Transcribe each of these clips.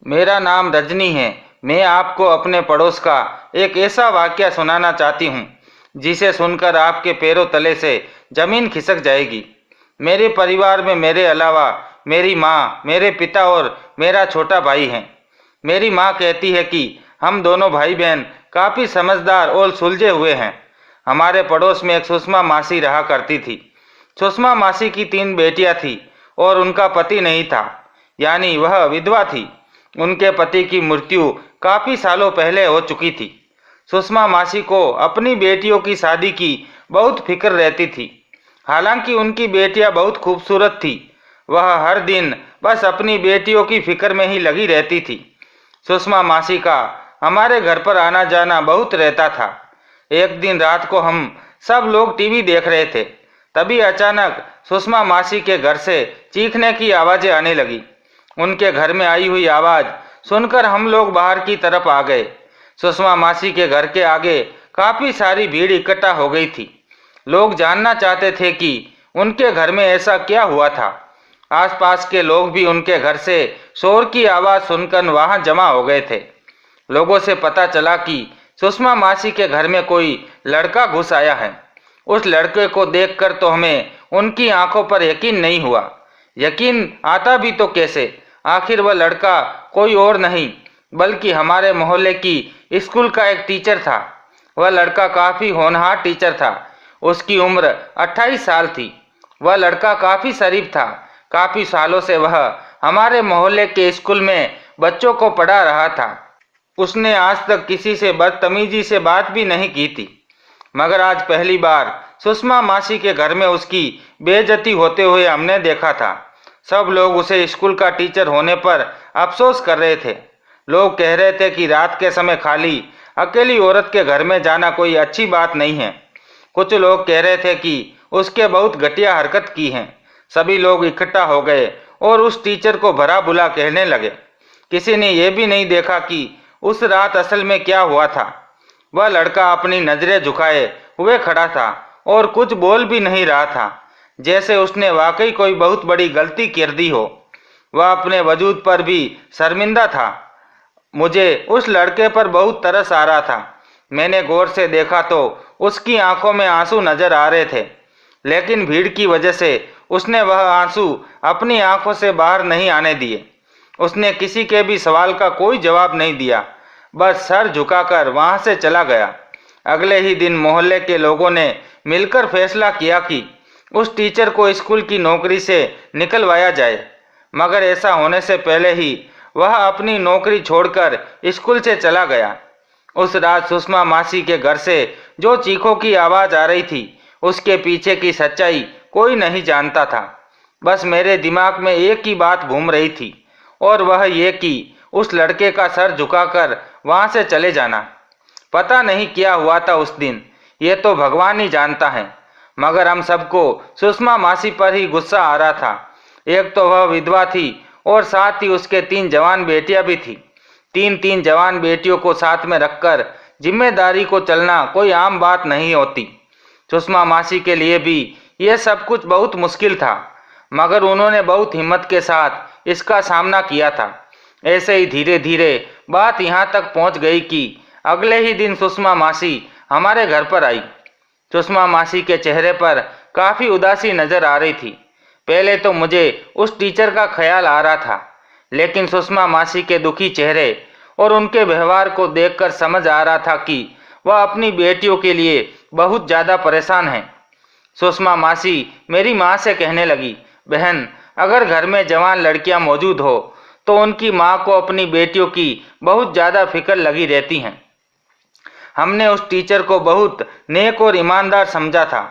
मेरा नाम रजनी है। मैं आपको अपने पड़ोस का एक ऐसा वाकया सुनाना चाहती हूँ जिसे सुनकर आपके पैरों तले से जमीन खिसक जाएगी। मेरे परिवार में मेरे अलावा मेरी माँ, मेरे पिता और मेरा छोटा भाई है। मेरी माँ कहती है कि हम दोनों भाई बहन काफ़ी समझदार और सुलझे हुए हैं। हमारे पड़ोस में एक सुषमा मासी रहा करती थी। सुषमा मासी की 3 बेटियां थी और उनका पति नहीं था, यानी वह विधवा थी। उनके पति की मृत्यु काफ़ी सालों पहले हो चुकी थी। सुषमा मासी को अपनी बेटियों की शादी की बहुत फिक्र रहती थी। हालांकि उनकी बेटियां बहुत खूबसूरत थी, वह हर दिन बस अपनी बेटियों की फिक्र में ही लगी रहती थी। सुषमा मासी का हमारे घर पर आना जाना बहुत रहता था। एक दिन रात को हम सब लोग टीवी देख रहे थे, तभी अचानक सुषमा मासी के घर से चीखने की आवाज़ें आने लगी। उनके घर में आई हुई आवाज़ सुनकर हम लोग बाहर की तरफ आ गए। सुषमा मासी के घर के आगे काफ़ी सारी भीड़ इकट्ठा हो गई थी। लोग जानना चाहते थे कि उनके घर में ऐसा क्या हुआ था। आसपास के लोग भी उनके घर से शोर की आवाज़ सुनकर वहां जमा हो गए थे। लोगों से पता चला कि सुषमा मासी के घर में कोई लड़का घुस आया है। उस लड़के को देखकर तो हमें उनकी आंखों पर यकीन नहीं हुआ। यकीन आता भी तो कैसे, आखिर वह लड़का कोई और नहीं बल्कि हमारे मोहल्ले की स्कूल का एक टीचर था। वह लड़का काफ़ी होनहार टीचर था। उसकी उम्र 28 साल थी। वह लड़का काफ़ी शरीफ था। काफ़ी सालों से वह हमारे मोहल्ले के स्कूल में बच्चों को पढ़ा रहा था। उसने आज तक किसी से बदतमीजी से बात भी नहीं की थी, मगर आज पहली बार सुषमा मासी के घर में उसकी बेइज्जती होते हुए हमने देखा था। सब लोग उसे स्कूल का टीचर होने पर अफसोस कर रहे थे। लोग कह रहे थे कि रात के समय खाली अकेली औरत के घर में जाना कोई अच्छी बात नहीं है। कुछ लोग कह रहे थे कि उसके बहुत घटिया हरकत की है। सभी लोग इकट्ठा हो गए और उस टीचर को भला बुरा कहने लगे। किसी ने यह भी नहीं देखा कि उस रात असल में क्या हुआ था। वह लड़का अपनी नजरें झुकाए हुए खड़ा था और कुछ बोल भी नहीं रहा था, जैसे उसने वाकई कोई बहुत बड़ी गलती कर दी हो। वह अपने वजूद पर भी शर्मिंदा था। मुझे उस लड़के पर बहुत तरस आ रहा था। मैंने गौर से देखा तो उसकी आंखों में आंसू नजर आ रहे थे, लेकिन भीड़ की वजह से उसने वह आंसू अपनी आंखों से बाहर नहीं आने दिए। उसने किसी के भी सवाल का कोई जवाब नहीं दिया, बस सर झुकाकर वहां से चला गया। अगले ही दिन मोहल्ले के लोगों ने मिलकर फैसला किया कि उस टीचर को स्कूल की नौकरी से निकलवाया जाए, मगर ऐसा होने से पहले ही वह अपनी नौकरी छोड़कर स्कूल से चला गया। उस रात सुषमा मासी के घर से जो चीखों की आवाज़ आ रही थी, उसके पीछे की सच्चाई कोई नहीं जानता था। बस मेरे दिमाग में एक ही बात घूम रही थी, और वह ये कि उस लड़के का सर झुकाकर वहां से चले जाना। पता नहीं क्या हुआ था उस दिन, ये तो भगवान ही जानता है, मगर हम सबको सुषमा मासी पर ही गुस्सा आ रहा था। एक तो वह विधवा थी और साथ ही उसके 3 जवान बेटियां भी थी। 3 जवान बेटियों को साथ में रखकर जिम्मेदारी को चलना कोई आम बात नहीं होती। सुषमा मासी के लिए भी यह सब कुछ बहुत मुश्किल था, मगर उन्होंने बहुत हिम्मत के साथ इसका सामना किया था। ऐसे ही धीरे धीरे बात यहाँ तक पहुँच गई कि अगले ही दिन सुषमा मासी हमारे घर पर आई। सुषमा मासी के चेहरे पर काफ़ी उदासी नजर आ रही थी। पहले तो मुझे उस टीचर का ख्याल आ रहा था, लेकिन सुषमा मासी के दुखी चेहरे और उनके व्यवहार को देखकर समझ आ रहा था कि वह अपनी बेटियों के लिए बहुत ज़्यादा परेशान हैं। सुषमा मासी मेरी माँ से कहने लगी, बहन, अगर घर में जवान लड़कियाँ मौजूद हो तो उनकी माँ को अपनी बेटियों की बहुत ज़्यादा फिक्र लगी रहती हैं। हमने उस टीचर को बहुत नेक और ईमानदार समझा था।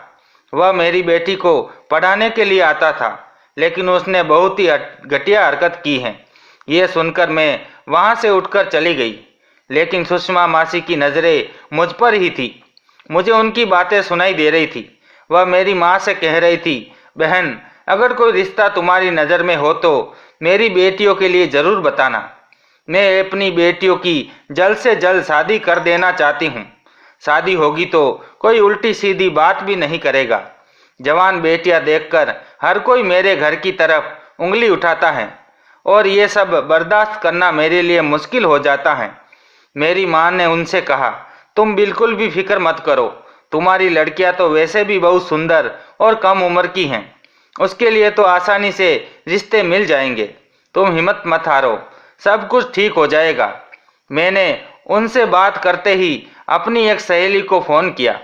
वह मेरी बेटी को पढ़ाने के लिए आता था, लेकिन उसने बहुत ही घटिया हरकत की है। ये सुनकर मैं वहाँ से उठकर चली गई, लेकिन सुषमा मासी की नज़रें मुझ पर ही थी। मुझे उनकी बातें सुनाई दे रही थी। वह मेरी माँ से कह रही थी, बहन, अगर कोई रिश्ता तुम्हारी नज़र में हो तो मेरी बेटियों के लिए ज़रूर बताना। मैं अपनी बेटियों की जल्द से जल्द शादी कर देना चाहती हूँ। शादी होगी तो कोई उल्टी सीधी बात भी नहीं करेगा। जवान बेटियां देखकर हर कोई मेरे घर की तरफ उंगली उठाता है और ये सब बर्दाश्त करना मेरे लिए मुश्किल हो जाता है। मेरी माँ ने उनसे कहा, तुम बिल्कुल भी फिक्र मत करो, तुम्हारी लड़कियां तो वैसे भी बहुत सुंदर और कम उम्र की हैं, उसके लिए तो आसानी से रिश्ते मिल जाएंगे। तुम हिम्मत मत हारो, सब कुछ ठीक हो जाएगा। मैंने उनसे बात करते ही अपनी एक सहेली को फ़ोन किया।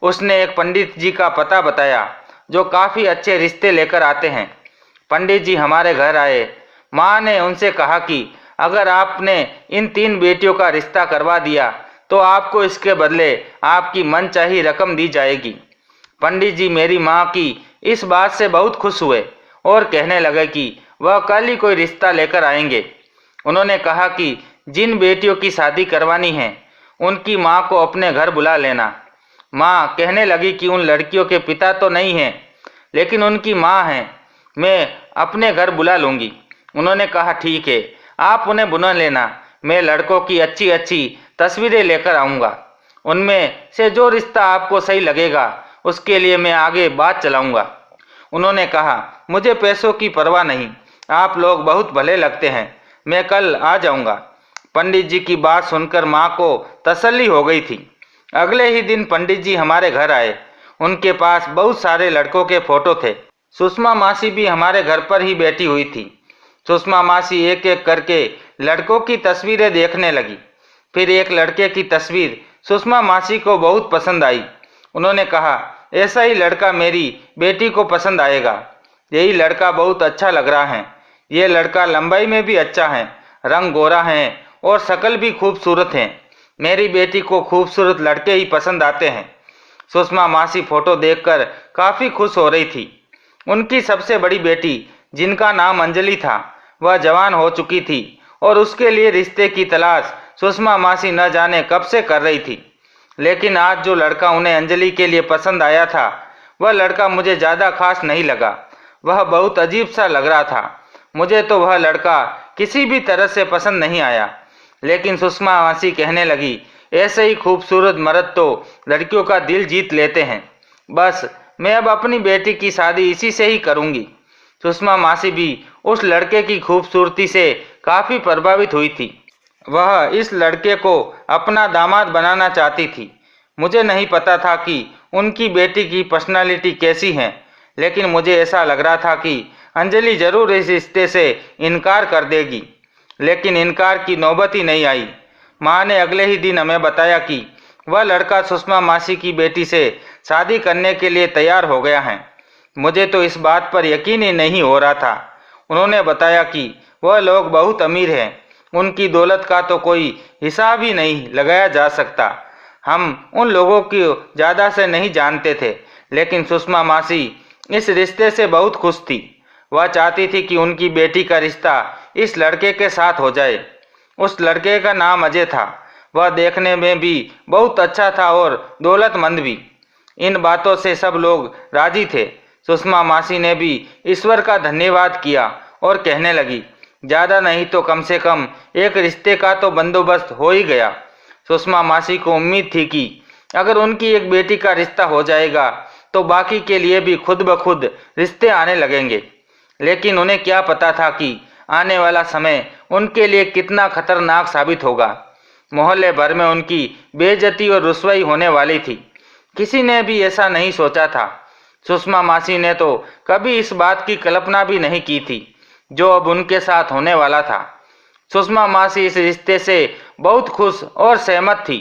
उसने एक पंडित जी का पता बताया जो काफ़ी अच्छे रिश्ते लेकर आते हैं। पंडित जी हमारे घर आए। माँ ने उनसे कहा कि अगर आपने इन 3 बेटियों का रिश्ता करवा दिया तो आपको इसके बदले आपकी मनचाही रकम दी जाएगी। पंडित जी मेरी माँ की इस बात से बहुत खुश हुए और कहने लगे कि वह कल ही कोई रिश्ता लेकर आएंगे। उन्होंने कहा कि जिन बेटियों की शादी करवानी है उनकी माँ को अपने घर बुला लेना। माँ कहने लगी कि उन लड़कियों के पिता तो नहीं हैं, लेकिन उनकी माँ हैं, मैं अपने घर बुला लूँगी। उन्होंने कहा ठीक है, आप उन्हें बुला लेना, मैं लड़कों की अच्छी अच्छी तस्वीरें लेकर आऊँगा। उनमें से जो रिश्ता आपको सही लगेगा उसके लिए मैं आगे बात चलाऊँगा। उन्होंने कहा, मुझे पैसों की परवाह नहीं, आप लोग बहुत भले लगते हैं, मैं कल आ जाऊँगा। पंडित जी की बात सुनकर माँ को तसल्ली हो गई थी। अगले ही दिन पंडित जी हमारे घर आए। उनके पास बहुत सारे लड़कों के फोटो थे। सुषमा मासी भी हमारे घर पर ही बैठी हुई थी। सुषमा मासी एक एक करके लड़कों की तस्वीरें देखने लगी। फिर एक लड़के की तस्वीर सुषमा मासी को बहुत पसंद आई। उन्होंने कहा, ऐसा ही लड़का मेरी बेटी को पसंद आएगा। यही लड़का बहुत अच्छा लग रहा है। ये लड़का लंबाई में भी अच्छा है, रंग गोरा है और शक्ल भी खूबसूरत है। मेरी बेटी को खूबसूरत लड़के ही पसंद आते हैं। सुषमा मासी फोटो देखकर काफ़ी खुश हो रही थी। उनकी सबसे बड़ी बेटी, जिनका नाम अंजलि था, वह जवान हो चुकी थी और उसके लिए रिश्ते की तलाश सुषमा मासी न जाने कब से कर रही थी। लेकिन आज जो लड़का उन्हें अंजलि के लिए पसंद आया था, वह लड़का मुझे ज़्यादा खास नहीं लगा। वह बहुत अजीब सा लग रहा था। मुझे तो वह लड़का किसी भी तरह से पसंद नहीं आया। लेकिन सुषमा मासी कहने लगी, ऐसे ही खूबसूरत मर्द तो लड़कियों का दिल जीत लेते हैं। बस मैं अब अपनी बेटी की शादी इसी से ही करूंगी। सुषमा मासी भी उस लड़के की खूबसूरती से काफ़ी प्रभावित हुई थी। वह इस लड़के को अपना दामाद बनाना चाहती थी। मुझे नहीं पता था कि उनकी बेटी की पर्सनालिटी कैसी है, लेकिन मुझे ऐसा लग रहा था कि अंजलि जरूर इस रिश्ते से इनकार कर देगी। लेकिन इनकार की नौबत ही नहीं आई। माँ ने अगले ही दिन हमें बताया कि वह लड़का सुषमा मासी की बेटी से शादी करने के लिए तैयार हो गया है। मुझे तो इस बात पर यकीन ही नहीं हो रहा था। उन्होंने बताया कि वह लोग बहुत अमीर हैं, उनकी दौलत का तो कोई हिसाब ही नहीं लगाया जा सकता। हम उन लोगों को ज़्यादा से नहीं जानते थे, लेकिन सुषमा मासी इस रिश्ते से बहुत खुश थी। वह चाहती थी कि उनकी बेटी का रिश्ता इस लड़के के साथ हो जाए। उस लड़के का नाम अजय था। वह देखने में भी बहुत अच्छा था और दौलतमंद भी। इन बातों से सब लोग राजी थे। सुषमा मासी ने भी ईश्वर का धन्यवाद किया और कहने लगी, ज़्यादा नहीं तो कम से कम एक रिश्ते का तो बंदोबस्त हो ही गया। सुषमा मासी को उम्मीद थी कि अगर उनकी एक बेटी का रिश्ता हो जाएगा तो बाकी के लिए भी खुद ब खुद रिश्ते आने लगेंगे। लेकिन उन्हें क्या पता था कि आने वाला समय उनके लिए कितना खतरनाक साबित होगा। मोहल्ले भर में उनकी बेइज्जती और रुसवाई होने वाली थी। किसी ने भी ऐसा नहीं सोचा था। सुषमा मासी ने तो कभी इस बात की कल्पना भी नहीं की थी जो अब उनके साथ होने वाला था। सुषमा मासी इस रिश्ते से बहुत खुश और सहमत थी।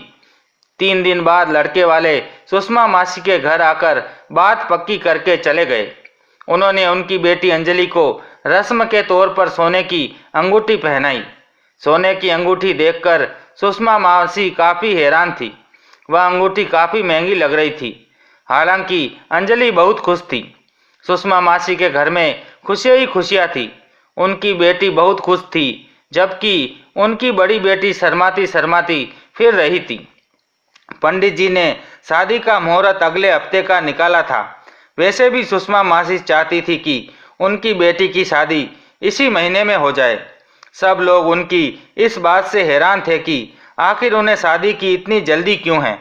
3 दिन बाद लड़के वाले सुषमा मासी के घर आकर बात पक्की करके चले गए। उन्होंने उनकी बेटी अंजलि को रस्म के तौर पर सोने की अंगूठी पहनाई। सोने की अंगूठी देखकर सुषमा मासी काफ़ी हैरान थी। वह अंगूठी काफ़ी महंगी लग रही थी। हालांकि अंजलि बहुत खुश थी। सुषमा मासी के घर में खुशियाँ ही खुशियाँ थी। उनकी बेटी बहुत खुश थी, जबकि उनकी बड़ी बेटी शर्माती शर्माती फिर रही थी। पंडित जी ने शादी का मुहूर्त अगले हफ्ते का निकाला था। वैसे भी सुषमा मासी चाहती थी कि उनकी बेटी की शादी इसी महीने में हो जाए। सब लोग उनकी इस बात से हैरान थे कि आखिर उन्हें शादी की इतनी जल्दी क्यों है।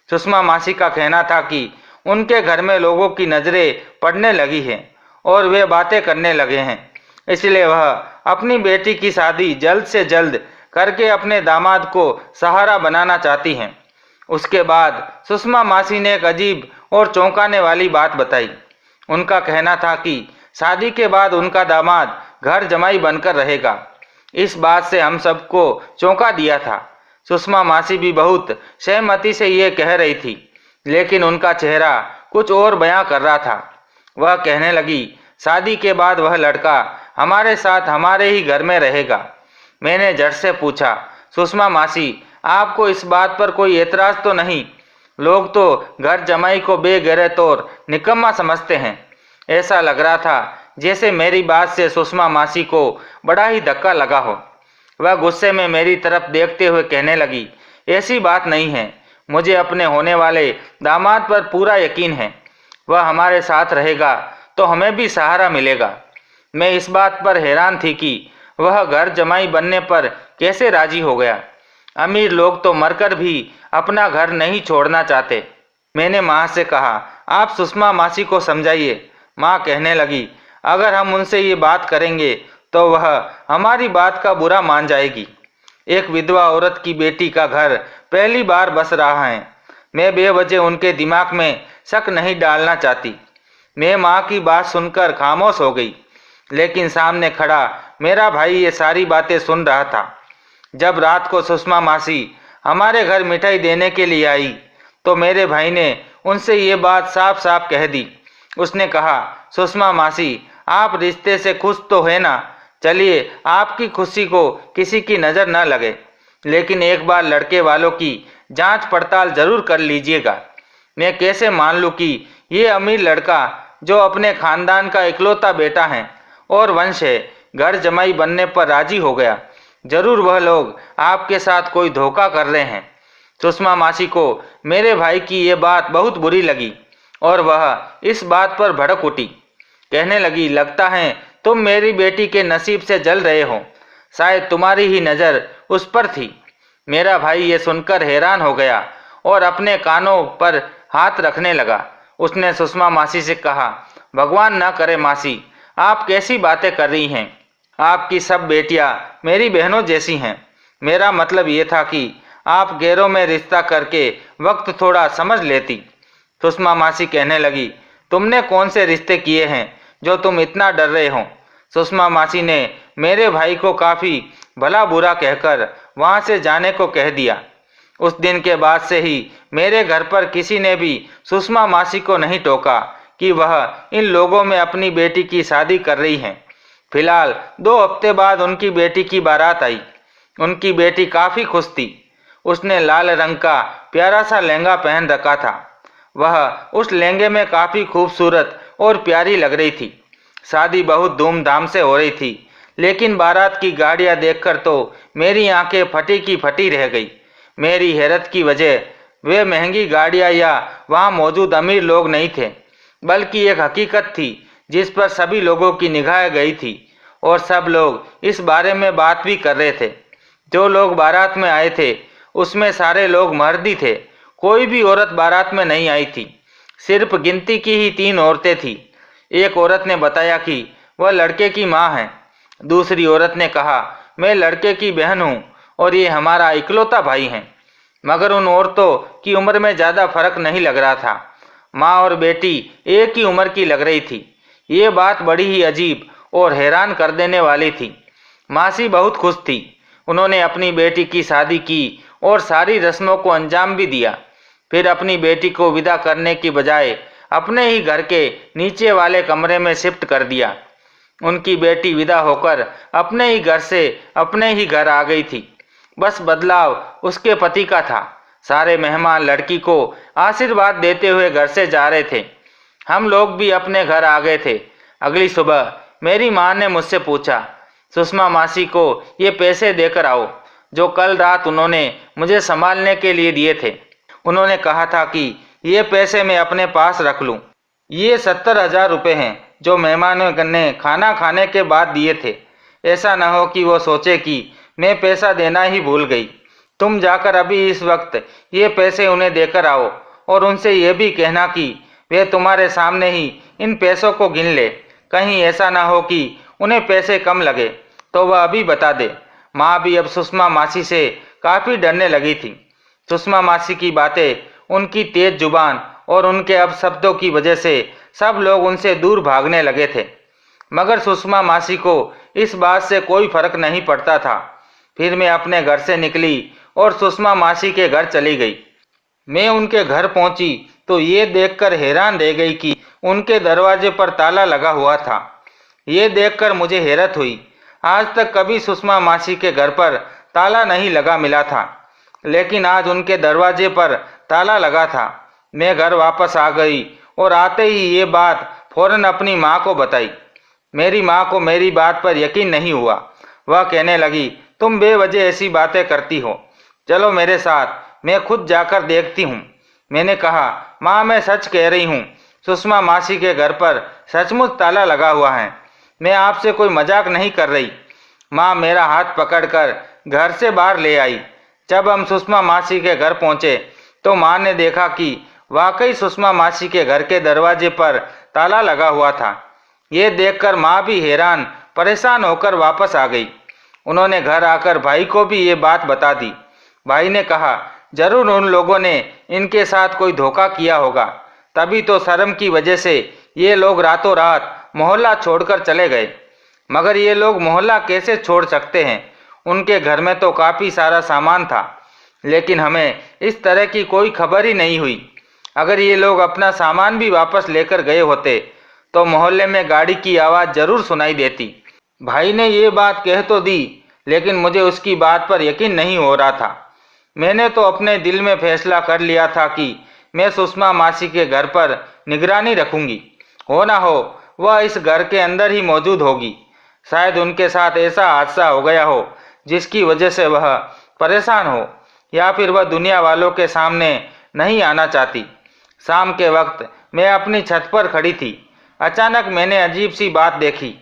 सुषमा मासी का कहना था कि उनके घर में लोगों की नज़रें पड़ने लगी हैं और वे बातें करने लगे हैं। इसलिए वह अपनी बेटी की शादी जल्द से जल्द करके अपने दामाद को सहारा बनाना चाहती हैं। उसके बाद सुषमा मासी ने एक अजीब और चौंकाने वाली बात बताई। उनका कहना था कि शादी के बाद उनका दामाद घर जमाई बनकर रहेगा। इस बात से हम सबको चौंका दिया था। सुषमा मासी भी बहुत सहमति से ये कह रही थी, लेकिन उनका चेहरा कुछ और बयां कर रहा था। वह कहने लगी, शादी के बाद वह लड़का हमारे साथ हमारे ही घर में रहेगा। मैंने झट से पूछा, सुषमा मासी, आपको इस बात पर कोई एतराज़ तो नहीं? लोग तो घर जमाई को बेगैरत और निकम्मा समझते हैं। ऐसा लग रहा था जैसे मेरी बात से सुषमा मासी को बड़ा ही धक्का लगा हो। वह गुस्से में मेरी तरफ देखते हुए कहने लगी, ऐसी बात नहीं है। मुझे अपने होने वाले दामाद पर पूरा यकीन है। वह हमारे साथ रहेगा तो हमें भी सहारा मिलेगा। मैं इस बात पर हैरान थी कि वह घर जमाई बनने पर कैसे राजी हो गया। अमीर लोग तो मरकर भी अपना घर नहीं छोड़ना चाहते। मैंने माँ से कहा, आप सुषमा मासी को समझाइए। माँ कहने लगी, अगर हम उनसे ये बात करेंगे तो वह हमारी बात का बुरा मान जाएगी। एक विधवा औरत की बेटी का घर पहली बार बस रहा है। मैं बेवजह उनके दिमाग में शक नहीं डालना चाहती। मैं माँ की बात सुनकर खामोश हो गई, लेकिन सामने खड़ा मेरा भाई ये सारी बातें सुन रहा था। जब रात को सुषमा मासी हमारे घर मिठाई देने के लिए आई तो मेरे भाई ने उनसे ये बात साफ साफ कह दी। उसने कहा, सुषमा मासी, आप रिश्ते से खुश तो है ना? चलिए, आपकी खुशी को किसी की नज़र न लगे, लेकिन एक बार लड़के वालों की जांच पड़ताल जरूर कर लीजिएगा। मैं कैसे मान लूँ कि ये अमीर लड़का जो अपने खानदान का इकलौता बेटा है और वंश है, घर जमाई बनने पर राजी हो गया। जरूर वह लोग आपके साथ कोई धोखा कर रहे हैं। सुषमा मासी को मेरे भाई की ये बात बहुत बुरी लगी और वह इस बात पर भड़क उठी। कहने लगी, लगता है तुम मेरी बेटी के नसीब से जल रहे हो। शायद तुम्हारी ही नज़र उस पर थी। मेरा भाई ये सुनकर हैरान हो गया और अपने कानों पर हाथ रखने लगा। उसने सुषमा मासी से कहा, भगवान न करे मासी, आप कैसी बातें कर रही हैं? आपकी सब बेटियां मेरी बहनों जैसी हैं। मेरा मतलब ये था कि आप गैरों में रिश्ता करके वक्त थोड़ा समझ लेती। सुषमा मासी कहने लगी, तुमने कौन से रिश्ते किए हैं जो तुम इतना डर रहे हो? सुषमा मासी ने मेरे भाई को काफ़ी भला बुरा कहकर वहाँ से जाने को कह दिया। उस दिन के बाद से ही मेरे घर पर किसी ने भी सुषमा मासी को नहीं टोका कि वह इन लोगों में अपनी बेटी की शादी कर रही हैं। फिलहाल 2 हफ्ते बाद उनकी बेटी की बारात आई। उनकी बेटी काफ़ी खुश थी। उसने लाल रंग का प्यारा सा लहंगा पहन रखा था। वह उस लहंगे में काफ़ी खूबसूरत और प्यारी लग रही थी। शादी बहुत धूमधाम से हो रही थी, लेकिन बारात की गाड़ियां देखकर तो मेरी आंखें फटी की फटी रह गई। मेरी हैरत की वजह वे महंगी गाड़ियां या वहां मौजूद अमीर लोग नहीं थे, बल्कि एक हकीकत थी जिस पर सभी लोगों की निगाह गई थी और सब लोग इस बारे में बात भी कर रहे थे। जो लोग बारात में आए थे उसमें सारे लोग मर्द ही थे। कोई भी औरत बारात में नहीं आई थी। सिर्फ गिनती की ही 3 औरतें थीं। एक औरत ने बताया कि वह लड़के की माँ है। दूसरी औरत ने कहा, मैं लड़के की बहन हूँ और ये हमारा इकलौता भाई है। मगर उन औरतों की उम्र में ज़्यादा फर्क नहीं लग रहा था। माँ और बेटी एक ही उम्र की लग रही थी। ये बात बड़ी ही अजीब और हैरान कर देने वाली थी। मासी बहुत खुश थी। उन्होंने अपनी बेटी की शादी की और सारी रस्मों को अंजाम भी दिया। फिर अपनी बेटी को विदा करने की बजाय अपने ही घर के नीचे वाले कमरे में शिफ्ट कर दिया। उनकी बेटी विदा होकर अपने ही घर से अपने ही घर आ गई थी। बस बदलाव उसके पति का था। सारे मेहमान लड़की को आशीर्वाद देते हुए घर से जा रहे थे। हम लोग भी अपने घर आ गए थे। अगली सुबह मेरी माँ ने मुझसे पूछा, सुषमा मासी को ये पैसे देकर आओ जो कल रात उन्होंने मुझे संभालने के लिए दिए थे। उन्होंने कहा था कि ये पैसे मैं अपने पास रख लूँ। ये 70,000 रुपये हैं जो मेहमानों ने खाना खाने के बाद दिए थे। ऐसा न हो कि वो सोचे कि मैं पैसा देना ही भूल गई। तुम जाकर अभी इस वक्त ये पैसे उन्हें देकर आओ और उनसे ये भी कहना कि वे तुम्हारे सामने ही इन पैसों को गिन ले। कहीं ऐसा ना हो कि उन्हें पैसे कम लगे तो वह अभी बता दे। माँ भी अब सुषमा मासी से काफ़ी डरने लगी थी। सुषमा मासी की बातें, उनकी तेज जुबान और उनके अपशब्दों की वजह से सब लोग उनसे दूर भागने लगे थे। मगर सुषमा मासी को इस बात से कोई फर्क नहीं पड़ता था। फिर मैं अपने घर से निकली और सुषमा मासी के घर चली गई। मैं उनके घर पहुंची तो ये देखकर हैरान रह गई कि उनके दरवाजे पर ताला लगा हुआ था। ये देखकर मुझे हैरत हुई। आज तक कभी सुषमा मासी के घर पर ताला नहीं लगा मिला था, लेकिन आज उनके दरवाजे पर ताला लगा था। मैं घर वापस आ गई और आते ही ये बात फौरन अपनी माँ को बताई। मेरी माँ को मेरी बात पर यकीन नहीं हुआ। वह कहने लगी, तुम बेवजह ऐसी बातें करती हो, चलो मेरे साथ, मैं खुद जाकर देखती हूँ। मैंने कहा, माँ मैं सच कह रही हूँ, सुषमा मासी के घर पर सचमुच ताला लगा हुआ है। मैं आपसे कोई मजाक नहीं कर रही। माँ मेरा हाथ पकड़कर घर से बाहर ले आई। जब हम सुषमा मासी के घर पहुँचे तो माँ ने देखा कि वाकई सुषमा मासी के घर के दरवाजे पर ताला लगा हुआ था। ये देखकर माँ भी हैरान परेशान होकर वापस आ गई। उन्होंने घर आकर भाई को भी ये बात बता दी। भाई ने कहा, जरूर उन लोगों ने इनके साथ कोई धोखा किया होगा, तभी तो शर्म की वजह से ये लोग रातों रात मोहल्ला छोड़कर चले गए। मगर ये लोग मोहल्ला कैसे छोड़ सकते हैं? उनके घर में तो काफ़ी सारा सामान था, लेकिन हमें इस तरह की कोई खबर ही नहीं हुई। अगर ये लोग अपना सामान भी वापस लेकर गए होते तो मोहल्ले में गाड़ी की आवाज़ जरूर सुनाई देती। भाई ने ये बात कह तो दी, लेकिन मुझे उसकी बात पर यकीन नहीं हो रहा था। मैंने तो अपने दिल में फैसला कर लिया था कि मैं सुषमा मासी के घर पर निगरानी रखूंगी। हो ना हो वह इस घर के अंदर ही मौजूद होगी। शायद उनके साथ ऐसा हादसा हो गया हो जिसकी वजह से वह परेशान हो, या फिर वह दुनिया वालों के सामने नहीं आना चाहती। शाम के वक्त मैं अपनी छत पर खड़ी थी। अचानक मैंने अजीब सी बात देखी।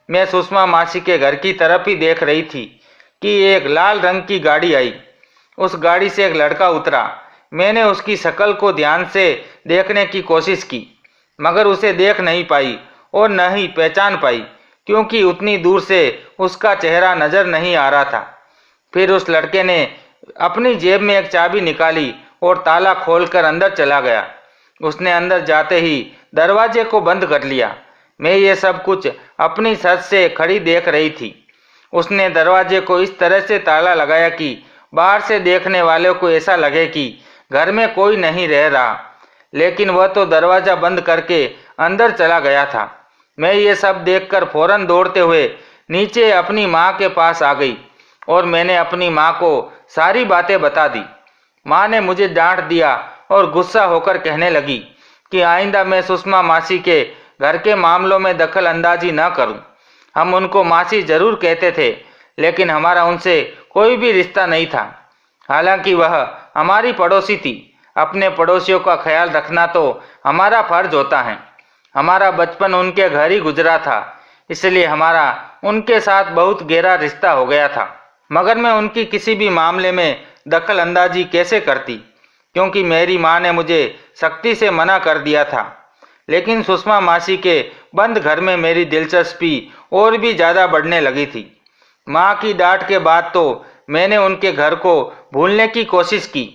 मैं सुषमा मासी के घर की तरफ ही देख रही थी कि एक लाल रंग की गाड़ी आई। उस गाड़ी से एक लड़का उतरा। मैंने उसकी शक्ल को ध्यान से देखने की कोशिश की, मगर उसे देख नहीं पाई और न ही पहचान पाई, क्योंकि उतनी दूर से उसका चेहरा नजर नहीं आ रहा था। फिर उस लड़के ने अपनी जेब में एक चाबी निकाली और ताला खोलकर अंदर चला गया। उसने अंदर जाते ही दरवाजे को बंद कर लिया। मैं ये सब कुछ अपनी छत से खड़ी देख रही थी। उसने दरवाजे को इस तरह से ताला लगाया कि बाहर से देखने वाले को ऐसा लगे कि घर में कोई नहीं रह रहा, लेकिन वह तो दरवाज़ा बंद करके अंदर चला गया था। मैं ये सब देखकर फौरन दौड़ते हुए नीचे अपनी माँ के पास आ गई और मैंने अपनी माँ को सारी बातें बता दी। माँ ने मुझे डांट दिया और गुस्सा होकर कहने लगी कि आइंदा मैं सुषमा मासी के घर के मामलों में दखल अंदाजी न करूं। हम उनको मासी जरूर कहते थे, लेकिन हमारा उनसे कोई भी रिश्ता नहीं था। हालांकि वह हमारी पड़ोसी थी। अपने पड़ोसियों का ख्याल रखना तो हमारा फर्ज होता है। हमारा बचपन उनके घर ही गुजरा था, इसलिए हमारा उनके साथ बहुत गहरा रिश्ता हो गया था। मगर मैं उनकी किसी भी मामले में दखल अंदाजी कैसे करती, क्योंकि मेरी माँ ने मुझे सख्ती से मना कर दिया था। लेकिन सुषमा मासी के बंद घर में मेरी दिलचस्पी और भी ज़्यादा बढ़ने लगी थी। माँ की डांट के बाद तो मैंने उनके घर को भूलने की कोशिश की,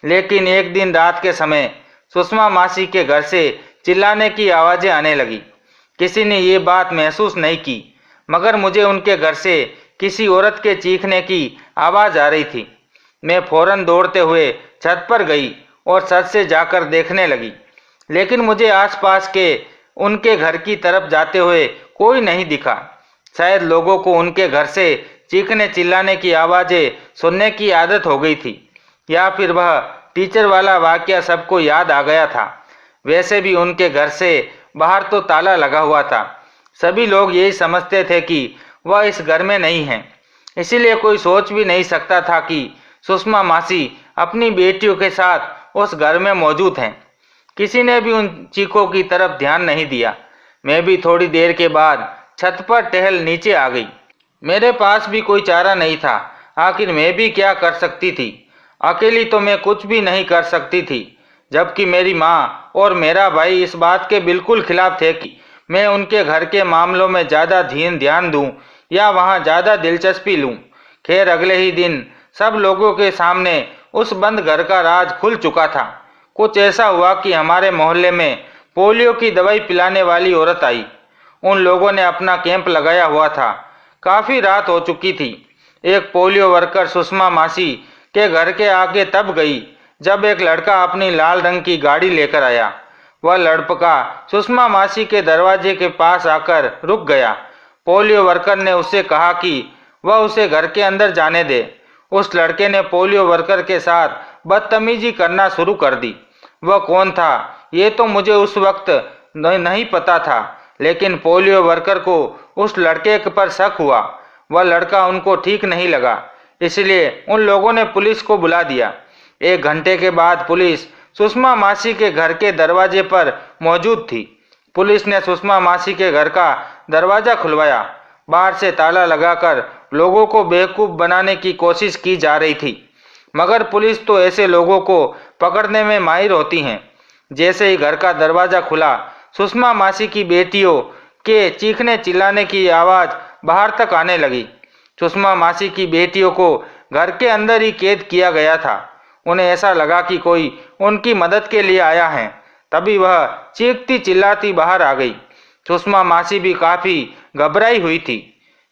लेकिन एक दिन रात के समय सुषमा मासी के घर से चिल्लाने की आवाज़ें आने लगी। किसी ने ये बात महसूस नहीं की, मगर मुझे उनके घर से किसी औरत के चीखने की आवाज़ आ रही थी। मैं फौरन दौड़ते हुए छत पर गई और छत से जाकर देखने लगी, लेकिन मुझे आसपास के उनके घर की तरफ जाते हुए कोई नहीं दिखा। शायद लोगों को उनके घर से चीखने चिल्लाने की आवाज़ें सुनने की आदत हो गई थी, या फिर वह टीचर वाला वाकया सबको याद आ गया था। वैसे भी उनके घर से बाहर तो ताला लगा हुआ था। सभी लोग यही समझते थे कि वह इस घर में नहीं है, इसीलिए कोई सोच भी नहीं सकता था कि सुषमा मासी अपनी बेटियों के साथ उस घर में मौजूद हैं। किसी ने भी उन चीखों की तरफ ध्यान नहीं दिया। मैं भी थोड़ी देर के बाद छत पर टहल नीचे आ गई। मेरे पास भी कोई चारा नहीं था। आखिर मैं भी क्या कर सकती थी? अकेली तो मैं कुछ भी नहीं कर सकती थी, जबकि मेरी माँ और मेरा भाई इस बात के बिल्कुल खिलाफ थे कि मैं उनके घर के मामलों में ज़्यादा ध्यान दूं या वहां ज़्यादा दिलचस्पी लूं। खैर, अगले ही दिन सब लोगों के सामने उस बंद घर का राज खुल चुका था। कुछ ऐसा हुआ कि हमारे मोहल्ले में पोलियो की दवाई पिलाने वाली औरत आई। उन लोगों ने अपना कैंप लगाया हुआ था। काफ़ी रात हो चुकी थी। एक पोलियो वर्कर सुषमा मासी के घर के आगे तब गई जब एक लड़का अपनी लाल रंग की गाड़ी लेकर आया। वह लड़का सुषमा मासी के दरवाजे के पास आकर रुक गया। पोलियो वर्कर ने उससे कहा कि वह उसे घर के अंदर जाने दे। उस लड़के ने पोलियो वर्कर के साथ बदतमीजी करना शुरू कर दी। वह कौन था ये तो मुझे उस वक्त नहीं पता था, लेकिन पोलियो वर्कर को उस लड़के पर शक हुआ। वह लड़का उनको ठीक नहीं लगा, इसलिए उन लोगों ने पुलिस को बुला दिया। 1 घंटे के बाद पुलिस सुषमा मासी के घर के दरवाजे पर मौजूद थी। पुलिस ने सुषमा मासी के घर का दरवाज़ा खुलवाया। बाहर से ताला लगाकर लोगों को बेवकूफ़ बनाने की कोशिश की जा रही थी, मगर पुलिस तो ऐसे लोगों को पकड़ने में माहिर होती हैं। जैसे ही घर का दरवाज़ा खुला, सुषमा मासी की बेटियों के चीखने चिल्लाने की आवाज़ बाहर तक आने लगी। सुषमा मासी की बेटियों को घर के अंदर ही कैद किया गया था। उन्हें ऐसा लगा कि कोई उनकी मदद के लिए आया है। तभी वह चीखती चिल्लाती बाहर आ गई। सुषमा मासी भी काफ़ी घबराई हुई थी।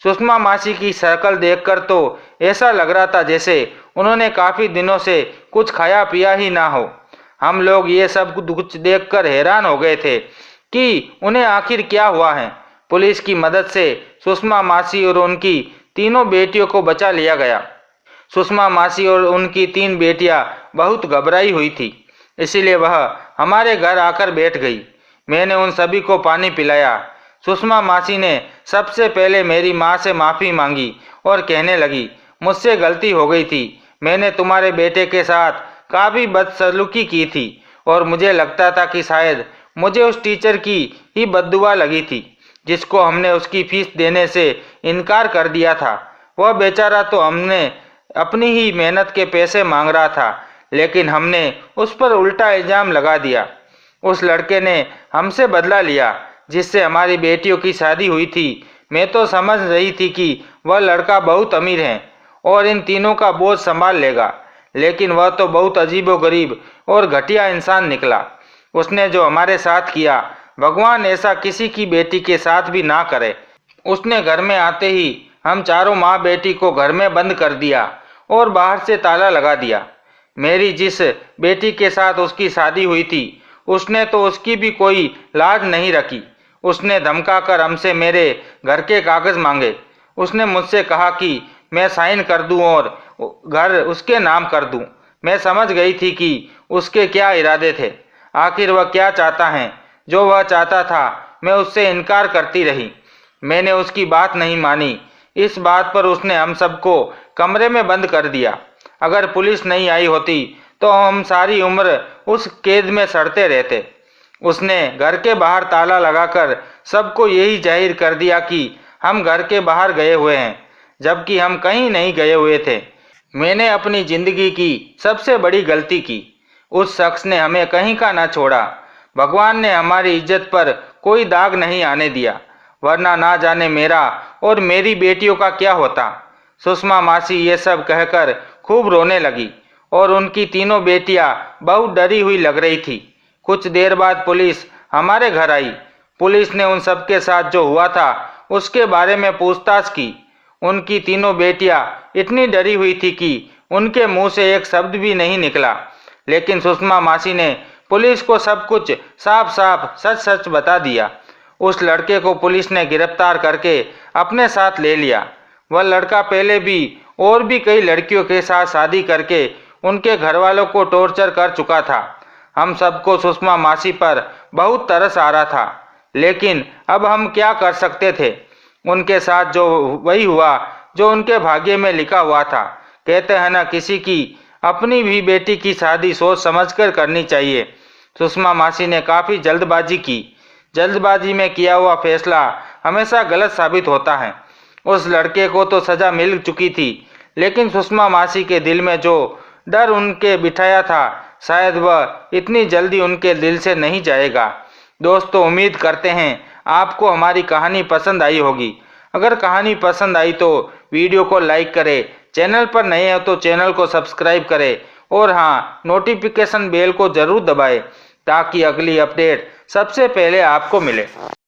सुषमा मासी की शक्ल देखकर तो ऐसा लग रहा था जैसे उन्होंने काफ़ी दिनों से कुछ खाया पिया ही ना हो। हम लोग ये सब कुछ देखकर हैरान हो गए थे कि उन्हें आखिर क्या हुआ है। पुलिस की मदद से सुषमा मासी और उनकी तीनों बेटियों को बचा लिया गया। सुषमा मासी और उनकी 3 बेटियां बहुत घबराई हुई थी, इसीलिए वह हमारे घर आकर बैठ गई। मैंने उन सभी को पानी पिलाया। सुषमा मासी ने सबसे पहले मेरी माँ से माफ़ी मांगी और कहने लगी, मुझसे गलती हो गई थी। मैंने तुम्हारे बेटे के साथ काफ़ी बदसलूकी की थी और मुझे लगता था कि शायद मुझे उस टीचर की ही बद्दुआ लगी थी जिसको हमने उसकी फीस देने से इनकार कर दिया था। वह बेचारा तो हमने अपनी ही मेहनत के पैसे मांग रहा था, लेकिन हमने उस पर उल्टा इल्ज़ाम लगा दिया। उस लड़के ने हमसे बदला लिया जिससे हमारी बेटियों की शादी हुई थी। मैं तो समझ रही थी कि वह लड़का बहुत अमीर है और इन तीनों का बोझ संभाल लेगा, लेकिन वह तो बहुत अजीबोगरीब और घटिया इंसान निकला। उसने जो हमारे साथ किया, भगवान ऐसा किसी की बेटी के साथ भी ना करे। उसने घर में आते ही हम चारों माँ बेटी को घर में बंद कर दिया और बाहर से ताला लगा दिया। मेरी जिस बेटी के साथ उसकी शादी हुई थी, उसने तो उसकी भी कोई लाज नहीं रखी। उसने धमकाकर हमसे मेरे घर के कागज़ मांगे। उसने मुझसे कहा कि मैं साइन कर दूं और घर उसके नाम कर दूं। मैं समझ गई थी कि उसके क्या इरादे थे। आखिर वह क्या चाहता है। जो वह चाहता था मैं उससे इनकार करती रही। मैंने उसकी बात नहीं मानी। इस बात पर उसने हम सबको कमरे में बंद कर दिया। अगर पुलिस नहीं आई होती तो हम सारी उम्र उस कैद में सड़ते रहते। उसने घर के बाहर ताला लगाकर सबको यही जाहिर कर दिया कि हम घर के बाहर गए हुए हैं, जबकि हम कहीं नहीं गए हुए थे। मैंने अपनी ज़िंदगी की सबसे बड़ी गलती की। उस शख्स ने हमें कहीं का ना छोड़ा। भगवान ने हमारी इज्जत पर कोई दाग नहीं आने दिया, वरना ना जाने मेरा और मेरी बेटियों का क्या होता। सुषमा मासी ये सब कहकर खूब रोने लगी और उनकी तीनों बेटियां बहुत डरी हुई लग रही थी। कुछ देर बाद पुलिस हमारे घर आई। पुलिस ने उन सब के साथ जो हुआ था उसके बारे में पूछताछ की। उनकी तीनों बेटियां इतनी डरी हुई थी कि उनके मुंह से एक शब्द भी नहीं निकला, लेकिन सुषमा मासी ने पुलिस को सब कुछ साफ साफ सच सच बता दिया। उस लड़के को पुलिस ने गिरफ्तार करके अपने साथ ले लिया। वह लड़का पहले भी और भी कई लड़कियों के साथ शादी करके उनके घर वालों को टॉर्चर कर चुका था। हम सबको सुषमा मासी पर बहुत तरस आ रहा था, लेकिन अब हम क्या कर सकते थे। उनके साथ जो वही हुआ जो उनके भाग्य में लिखा हुआ था। कहते हैं ना, किसी की अपनी भी बेटी की शादी सोच समझकर करनी चाहिए। सुषमा मासी ने काफ़ी जल्दबाजी की। जल्दबाजी में किया हुआ फैसला हमेशा गलत साबित होता है। उस लड़के को तो सज़ा मिल चुकी थी, लेकिन सुषमा मासी के दिल में जो डर उनके बिठाया था, शायद वह इतनी जल्दी उनके दिल से नहीं जाएगा। दोस्तों, उम्मीद करते हैं आपको हमारी कहानी पसंद आई होगी। अगर कहानी पसंद आई तो वीडियो को लाइक करें, चैनल पर नए हो तो चैनल को सब्सक्राइब करें और हाँ, नोटिफिकेशन बेल को ज़रूर दबाएं ताकि अगली अपडेट सबसे पहले आपको मिले।